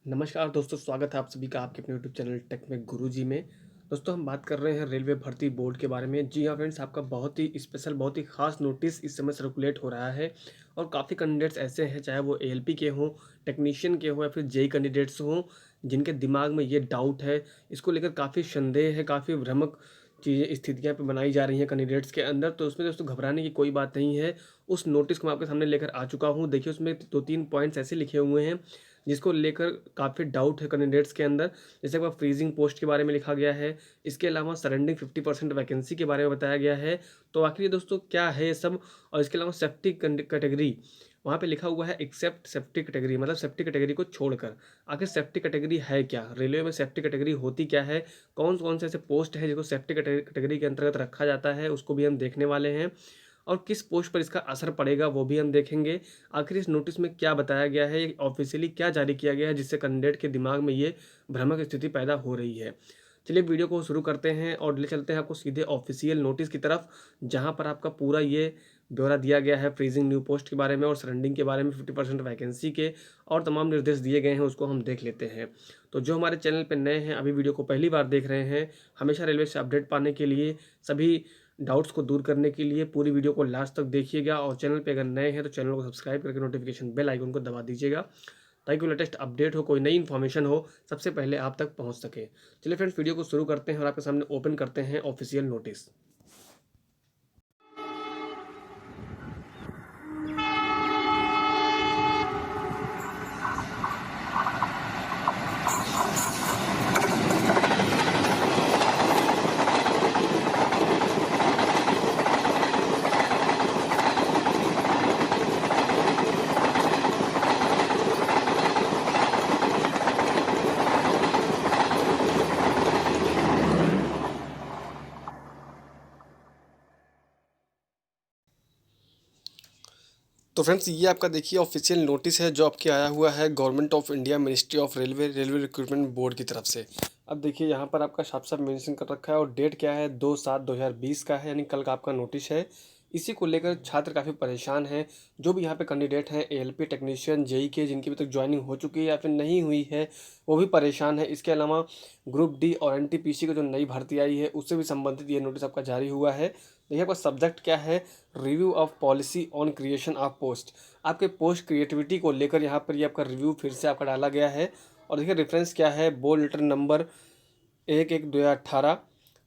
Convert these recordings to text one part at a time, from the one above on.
नमस्कार दोस्तों, स्वागत है आप सभी का आपके अपने यूट्यूब चैनल टेक में गुरुजी में। दोस्तों हम बात कर रहे हैं रेलवे भर्ती बोर्ड के बारे में। जी हाँ फ्रेंड्स, आपका बहुत ही स्पेशल, बहुत ही खास नोटिस इस समय सर्कुलेट हो रहा है और काफ़ी कैंडिडेट्स ऐसे हैं, चाहे वो एएलपी के हों, टेक्नीशियन के हों या फिर जेई कैंडिडेट्स हों, जिनके दिमाग में ये डाउट है। इसको लेकर काफ़ी संदेह है, काफ़ी भ्रामक चीज़ें स्थितियाँ पे बनाई जा रही हैं कैंडिडेट्स के अंदर। तो उसमें दोस्तों घबराने की कोई बात नहीं है। उस नोटिस को मैं आपके सामने लेकर आ चुका हूँ। देखिए, उसमें 2-3 पॉइंट्स ऐसे लिखे हुए हैं जिसको लेकर काफ़ी डाउट है कैंडिडेट्स के अंदर। जैसे कि फ्रीजिंग पोस्ट के बारे में लिखा गया है, इसके अलावा सरेंडिंग 50% वैकेंसी के बारे में बताया गया है। तो आखिर ये दोस्तों क्या है ये सब? और इसके अलावा सेफ्टी कैटेगरी वहाँ पे लिखा हुआ है, एक्सेप्ट सेफ्टी कैटेगरी, मतलब सेफ्टी कैटेगरी को छोड़कर। आखिर सेफ्टी कैटेगरी है क्या? रेलवे में सेफ्टी कैटेगरी होती क्या है? कौन-कौन से ऐसे पोस्ट हैं जिसको सेफ्टी कैटेगरी के अंतर्गत रखा जाता है, उसको भी हम देखने वाले हैं। और किस पोस्ट पर इसका असर पड़ेगा वो भी हम देखेंगे। आखिर इस नोटिस में क्या बताया गया है, ये ऑफ़िशियली क्या जारी किया गया है जिससे कैंडिडेट के दिमाग में ये भ्रामक स्थिति पैदा हो रही है। चलिए वीडियो को शुरू करते हैं और ले चलते हैं आपको सीधे ऑफ़िशियल नोटिस की तरफ, जहाँ पर आपका पूरा ये ब्यौरा दिया गया है फ्रीजिंग न्यू पोस्ट के बारे में और सरेंडिंग के बारे में, 50% वैकेंसी के और तमाम निर्देश दिए गए हैं, उसको हम देख लेते हैं। तो जो हमारे चैनल पे नए हैं, अभी वीडियो को पहली बार देख रहे हैं, हमेशा रेलवे से अपडेट पाने के लिए, सभी डाउट्स को दूर करने के लिए पूरी वीडियो को लास्ट तक देखिएगा और चैनल पे अगर नए हैं तो चैनल को सब्सक्राइब करके नोटिफिकेशन बेल आइकन को दबा दीजिएगा, ताकि कोई लेटेस्ट अपडेट हो, कोई नई इन्फॉर्मेशन हो, सबसे पहले आप तक पहुंच सके। चलिए फ्रेंड्स, वीडियो को शुरू करते हैं और आपके सामने ओपन करते हैं ऑफिशियल नोटिस। तो फ्रेंड्स, ये आपका देखिए ऑफिशियल नोटिस है जो आपके आया हुआ है government of India, ministry of railway, railway recruitment board की तरफ से। अब देखिए यहाँ पर आपका साफ साफ मेंशन कर रखा है और डेट क्या है, 2/7/2020 का है, यानी कल का आपका नोटिस है। इसी को लेकर छात्र काफ़ी परेशान हैं। जो भी यहाँ पे कैंडिडेट हैं एएलपी टेक्नीशियन जेई के, जिनकी अभी तक ज्वाइनिंग हो चुकी है या फिर नहीं हुई है, वो भी परेशान है। इसके अलावा ग्रुप डी और एनटीपीसी की जो नई भर्ती आई है उससे भी संबंधित ये नोटिस आपका जारी हुआ है। देखिए आपका सब्जेक्ट क्या है, review of policy on creation of post. आपके पोस्ट क्रिएटिविटी को लेकर यहाँ पर ये आपका रिव्यू फिर से आपका डाला गया है। और देखिए रेफरेंस क्या है, बोर्ड लेटर नंबर 1/1/2018,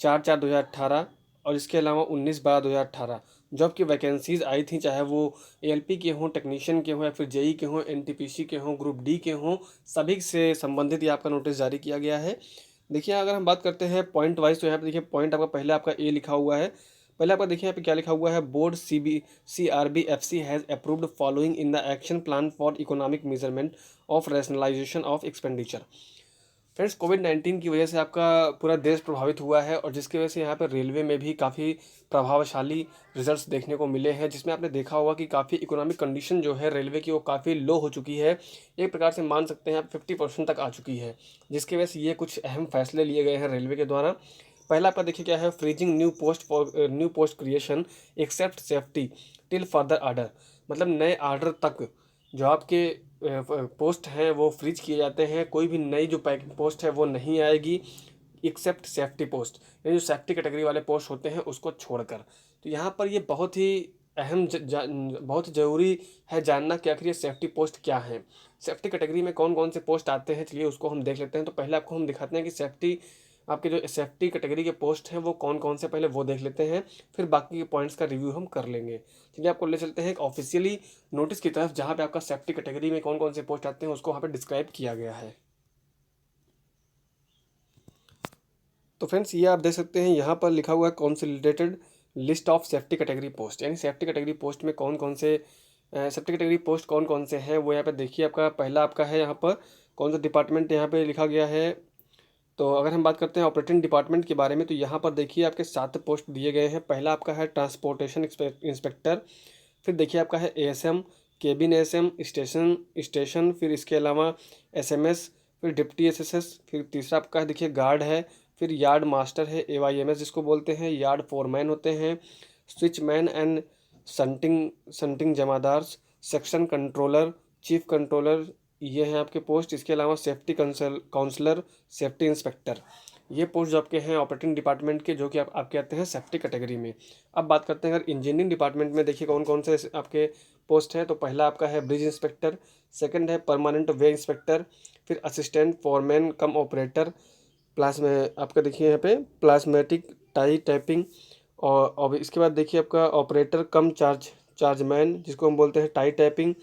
4/4/2018 और इसके अलावा 19/12/2018। जो आपकी वैकेंसीज़ आई थी, चाहे वो एएलपी के हों, टेक्नीशियन के हों या फिर जेई के हों, एनटीपीसी के हों, ग्रुप डी के हों, सभी से संबंधित ये आपका नोटिस जारी किया गया है। देखिए अगर हम बात करते हैं पॉइंट वाइज, तो यहाँ पे देखिए पॉइंट आपका पहले आपका ए लिखा हुआ है। पहले आपका देखिए यहाँ पे क्या लिखा हुआ है, board CRBFC has approved following in the action plan for economic measurement of rationalisation of expenditure. Friends, कोविड-19 की वजह से आपका पूरा देश प्रभावित हुआ है और जिसकी वजह से यहाँ पर रेलवे में भी काफ़ी प्रभावशाली रिजल्ट्स देखने को मिले हैं, जिसमें आपने देखा होगा कि काफ़ी इकोनॉमिक कंडीशन जो है रेलवे की वो काफ़ी लो हो चुकी है। एक प्रकार से मान सकते हैं आप 50% तक आ चुकी है, जिसकी वजह से ये कुछ अहम फैसले लिए गए हैं रेलवे के द्वारा। पहला आपका देखिए क्या है, freezing new post for new post creation except safety till further order. मतलब नए आर्डर तक जो आपके पोस्ट हैं वो फ्रीज किए जाते हैं। कोई भी नई जो पैकिंग पोस्ट है वो नहीं आएगी, एक्सेप्ट सेफ्टी पोस्ट, यानी जो सेफ्टी कैटेगरी वाले पोस्ट होते हैं उसको छोड़कर। तो यहाँ पर ये बहुत ही अहम बहुत ज़रूरी है जानना कि आखिर ये सेफ्टी पोस्ट क्या है, सेफ्टी कैटेगरी में कौन कौन से पोस्ट आते हैं। चलिए उसको हम देख लेते हैं। तो पहले आपको हम दिखाते हैं कि सेफ्टी, आपके जो सेफ्टी कैटेगरी के पोस्ट हैं वो कौन कौन से, पहले वो देख लेते हैं, फिर बाकी के पॉइंट्स का रिव्यू हम कर लेंगे। चलिए आपको ले चलते हैं एक ऑफिशियली नोटिस की तरफ, जहाँ पे आपका सेफ्टी कैटेगरी में कौन कौन से पोस्ट आते हैं उसको वहाँ पे डिस्क्राइब किया गया है। तो फ्रेंड्स, ये आप देख सकते हैं यहाँ पर लिखा हुआ है consolidated list of safety category post, यानी सेफ्टी कैटेगरी पोस्ट में कौन कौन से सेफ्टी कैटेगरी पोस्ट कौन कौन से हैं वो यहाँ पे देखिए। आपका पहला आपका है यहाँ पर कौन सा डिपार्टमेंट यहाँ पे लिखा गया है। तो अगर हम बात करते हैं ऑपरेटिंग डिपार्टमेंट के बारे में, तो यहाँ पर देखिए आपके 7 पोस्ट दिए गए हैं। पहला आपका है ट्रांसपोर्टेशन इंस्पेक्टर, फिर देखिए आपका है ASM, cabin ASM, station station, फिर इसके अलावा एसएमएस, फिर डिप्टी एसएसएस, फिर तीसरा आपका है देखिए गार्ड है, फिर यार्ड मास्टर है, एवाईएमएस जिसको बोलते हैं, यार्ड फोरमैन होते हैं, स्विचमैन एंड संटिंग संटिंग जमादार्स, सेक्शन कंट्रोलर, चीफ कंट्रोलर, ये हैं आपके पोस्ट। इसके अलावा सेफ्टी काउंसलर, सेफ्टी इंस्पेक्टर, ये पोस्ट जो आपके हैं ऑपरेटिंग डिपार्टमेंट के, जो कि आपके आते हैं सेफ्टी कैटेगरी में। अब बात करते हैं अगर इंजीनियरिंग डिपार्टमेंट में, देखिए कौन कौन से आपके पोस्ट हैं। तो पहला आपका है ब्रिज इंस्पेक्टर, सेकंड है परमानेंट वे इंस्पेक्टर, फिर असिस्टेंट फॉरमैन कम ऑपरेटर, प्लास में आपका देखिए यहाँ पे प्लाज्मेटिक टाई टाइपिंग, और इसके बाद देखिए आपका ऑपरेटर कम चार्जमैन, जिसको हम बोलते हैं टाई टाइपिंग।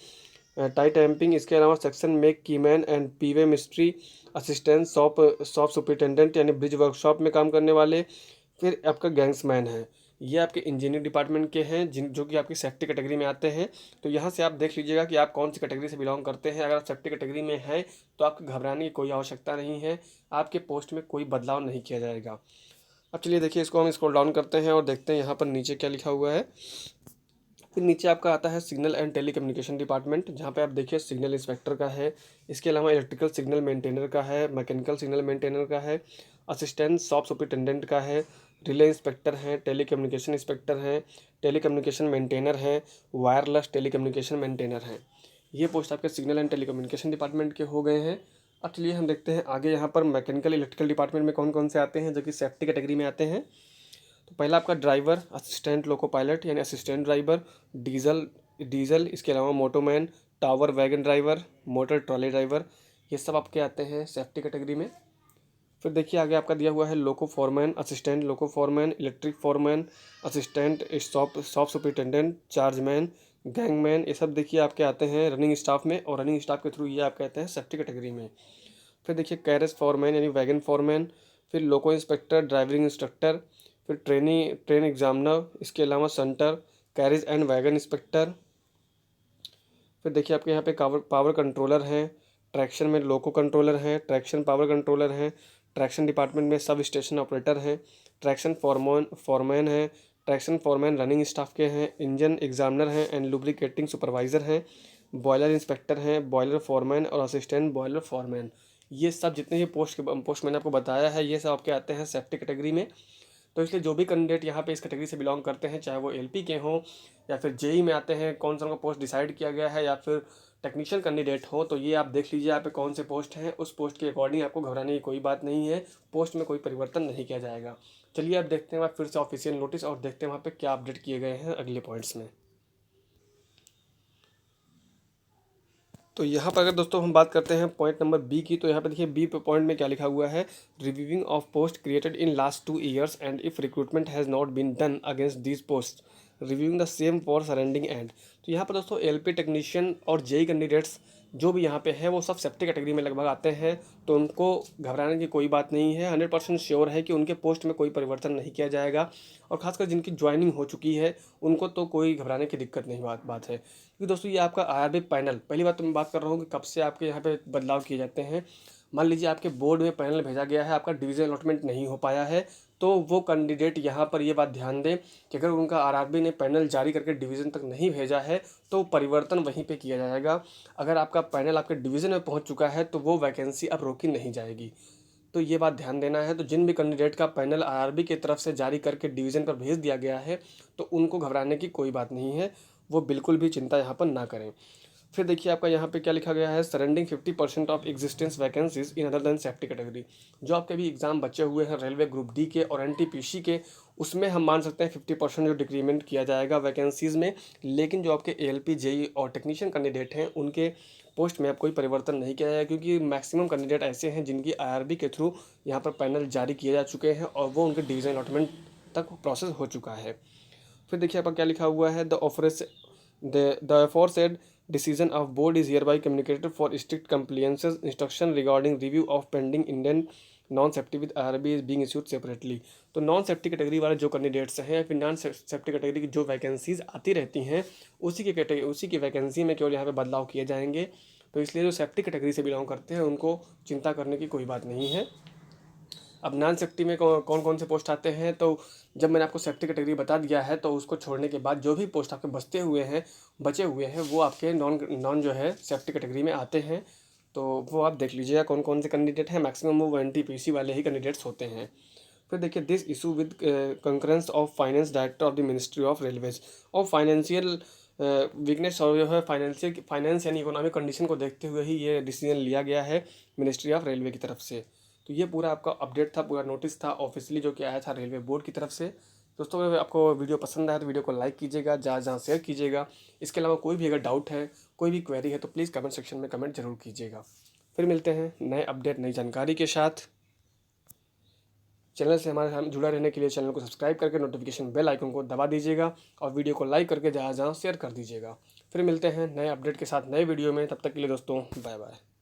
इसके अलावा सेक्शन मेक कीमैन एंड पीवे मिस्ट्री, असिस्टेंट शॉप सुपरिटेंडेंट यानी ब्रिज वर्कशॉप में काम करने वाले, फिर आपका गैंग्समैन है। ये आपके इंजीनियरिंग डिपार्टमेंट के हैं जो कि आपकी सेफ्टी कैटेगरी में आते हैं। तो यहाँ से आप देख लीजिएगा कि आप कौन सी कैटेगरी से बिलोंग करते हैं। अगर आप सेफ्टी कैटेगरी में हैं तो आपको घबराने की कोई आवश्यकता नहीं है, आपके पोस्ट में कोई बदलाव नहीं किया जाएगा। अब चलिए देखिए, इसको हम स्क्रॉल डाउन करते हैं और देखते हैं यहाँ पर नीचे क्या लिखा हुआ है। फिर नीचे आपका आता है सिग्नल एंड टेलीकम्युनिकेशन डिपार्टमेंट, जहाँ पे आप देखिए सिग्नल इंस्पेक्टर का है। इसके अलावा इलेक्ट्रिकल सिग्नल मेंटेनर का है, मैकेनिकल सिग्नल मेंटेनर का है, असिस्टेंट शॉप सुपरिटेंडेंट का है, रिले इंस्पेक्टर हैं, टेलीकम्युनिकेशन इंस्पेक्टर हैं, टेलीकम्युनिकेशन मेंटेनर हैं, वायरलेस टेलीकम्युनिकेशन मेंटेनर हैं। ये पोस्ट आपके सिग्नल एंड टेलीकम्युनिकेशन डिपार्टमेंट के हो गए हैं। अब चलिए हम देखते हैं आगे यहाँ पर मैकेनिकल इलेक्ट्रिकल डिपार्टमेंट में कौन कौन से आते हैं जो कि सेफ्टी कैटेगरी में आते हैं। तो पहला आपका ड्राइवर, असिस्टेंट लोको पायलट यानी असिस्टेंट ड्राइवर, डीजल इसके अलावा motorman, tower wagon driver, motor trolley driver, ये सब आपके आते हैं सेफ्टी कैटेगरी में। फिर देखिए आगे आपका दिया हुआ है loco foreman, assistant loco foreman, electric foreman, assistant shop superintendent, chargeman, gangman, ये सब देखिए आपके आते हैं रनिंग स्टाफ में, और रनिंग स्टाफ के थ्रू ये आपके आते हैं सेफ्टी कैटेगरी में। फिर देखिए कैरेज फॉरमैन यानी वैगन फॉरमैन, फिर लोको इंस्पेक्टर, ड्राइविंग इंस्ट्रक्टर, फिर ट्रेन एग्जामिनर, इसके अलावा centre carriage and wagon inspector. फिर देखिए आपके यहाँ पे पावर कंट्रोलर हैं, ट्रैक्शन में लोको कंट्रोलर हैं, ट्रैक्शन पावर कंट्रोलर हैं, ट्रैक्शन डिपार्टमेंट में सब स्टेशन ऑपरेटर हैं, ट्रैक्शन फॉरमैन हैं, ट्रैक्शन फॉरमैन रनिंग स्टाफ के हैं, इंजन एग्जामिनर हैं एंड लुब्रिकेटिंग सुपरवाइज़र हैं, बॉयलर इंस्पेक्टर हैं, बॉयलर फॉरमैन और असिस्टेंट बॉयलर फॉरमैन। ये सब जितने भी पोस्ट मैंने आपको बताया है, ये सब आपके आते हैं सेफ्टी कैटेगरी में। तो इसलिए जो भी कैंडिडेट यहाँ पे इस कैटेगरी से बिलोंग करते हैं, चाहे वो एलपी के हों या फिर जेई में आते हैं, कौन सा उनका पोस्ट डिसाइड किया गया है, या फिर टेक्नीशियल कैंडिडेट हो, तो ये आप देख लीजिए यहाँ पे कौन से पोस्ट हैं। उस पोस्ट के अकॉर्डिंग आपको घबराने की कोई बात नहीं है, पोस्ट में कोई परिवर्तन नहीं किया जाएगा। चलिए अब देखते हैं फिर से ऑफिशियल नोटिस और देखते हैं वहाँ पे क्या अपडेट किए गए हैं अगले पॉइंट्स में। तो यहाँ पर अगर दोस्तों हम बात करते हैं पॉइंट नंबर बी की, तो यहाँ पे देखिए बी पॉइंट में क्या लिखा हुआ है, reviewing of post created in last 2 years and if recruitment has not been done against this post, reviewing the same for surrendering and. तो यहाँ पर दोस्तों एलपी टेक्नीशियन और जेई कैंडिडेट्स जो भी यहाँ पे हैं वो सब सेफ्टी कैटेगरी में लगभग आते हैं, तो उनको घबराने की कोई बात नहीं है। 100% श्योर है कि उनके पोस्ट में कोई परिवर्तन नहीं किया जाएगा, और खासकर जिनकी ज्वाइनिंग हो चुकी है उनको तो कोई घबराने की दिक्कत नहीं बात है। क्योंकि दोस्तों ये आपका आईआरबी पैनल, पहली बात तो मैं बात कर रहा हूँ कि कब से आपके यहाँ पे बदलाव किए जाते हैं। मान लीजिए आपके बोर्ड में पैनल भेजा गया है, आपका डिवीजन अलॉटमेंट नहीं हो पाया है, तो वो कैंडिडेट यहाँ पर ये बात ध्यान दें कि अगर उनका आरआरबी ने पैनल जारी करके डिवीज़न तक नहीं भेजा है तो परिवर्तन वहीं पे किया जाएगा। अगर आपका पैनल आपके डिवीज़न में पहुँच चुका है तो वो वैकेंसी अब रोकी नहीं जाएगी। तो ये बात ध्यान देना है। तो जिन भी कैंडिडेट का पैनल आरआरबी की तरफ से जारी करके डिवीज़न पर भेज दिया गया है तो उनको घबराने की कोई बात नहीं है, वो बिल्कुल भी चिंता यहाँ पर ना करें। फिर देखिए आपका यहाँ पे क्या लिखा गया है, surrendering 50% of existence vacancies in other than safety category. जो आपके भी एग्जाम बचे हुए हैं रेलवे ग्रुप डी के और एनटीपीसी के, उसमें हम मान सकते हैं 50% जो डिक्रीमेंट किया जाएगा वैकेंसीज़ में। लेकिन जो आपके एएलपी जेई और टेक्नीशियन कैंडिडेट हैं उनके पोस्ट में अब कोई परिवर्तन नहीं किया जाएगा, क्योंकि मैक्सिमम कैंडिडेट ऐसे हैं जिनकी आईआरबी के थ्रू यहाँ पर पैनल जारी किए जा चुके हैं और वो उनके डिवीजन अलॉटमेंट तक प्रोसेस हो चुका है। फिर देखिए आपका क्या लिखा हुआ है, the aforesaid decision of board is hereby communicated for strict compliances instruction regarding review of pending Indian non safety with RB is being issued separately. तो नॉन सेफ्टी कैटेगरी वाले जो कैंडिडेट्स हैं या फिर नॉन सेफ्टी कैटेगरी की जो vacancies आती रहती हैं उसी की वैकेंसी में केवल यहाँ पे बदलाव किए जाएंगे। तो इसलिए जो सेफ्टी कैटेगरी से बिलोंग करते हैं उनको चिंता करने की कोई बात नहीं है। अब नॉन सेफ्टी में कौन कौन से पोस्ट आते हैं, तो जब मैंने आपको सेफ्टी कैटेगरी बता दिया है तो उसको छोड़ने के बाद जो भी पोस्ट आपके बचे हुए हैं वो आपके नॉन जो है सेफ्टी कैटेगरी में आते हैं। तो वो आप देख लीजिएगा कौन कौन से कैंडिडेट हैं, मैक्सिमम वो एनटीपीसी वाले ही कैंडिडेट्स होते हैं। फिर देखिए this issue with concurrence of finance director of the ministry of railways और फाइनेंशियल वीकनेस और जो है फाइनेंस यानी इकोनॉमिक कंडीशन को देखते हुए ही ये डिसीजन लिया गया है मिनिस्ट्री ऑफ रेलवे की तरफ से। तो ये पूरा आपका अपडेट था, पूरा नोटिस था ऑफिशियली जो कि आया था रेलवे बोर्ड की तरफ से। दोस्तों अगर आपको वीडियो पसंद आया तो वीडियो को लाइक कीजिएगा, जहाँ जहाँ शेयर कीजिएगा। इसके अलावा कोई भी अगर डाउट है, कोई भी क्वेरी है तो प्लीज़ कमेंट सेक्शन में कमेंट जरूर कीजिएगा। फिर मिलते हैं नए अपडेट, नई जानकारी के साथ। चैनल से हमारे साथ जुड़ा रहने के लिए चैनल को सब्सक्राइब करके नोटिफिकेशन बेल आइकन को दबा दीजिएगा और वीडियो को लाइक करके जहाँ जहाँ शेयर कर दीजिएगा। फिर मिलते हैं नए अपडेट के साथ नए वीडियो में, तब तक के लिए दोस्तों बाय बाय।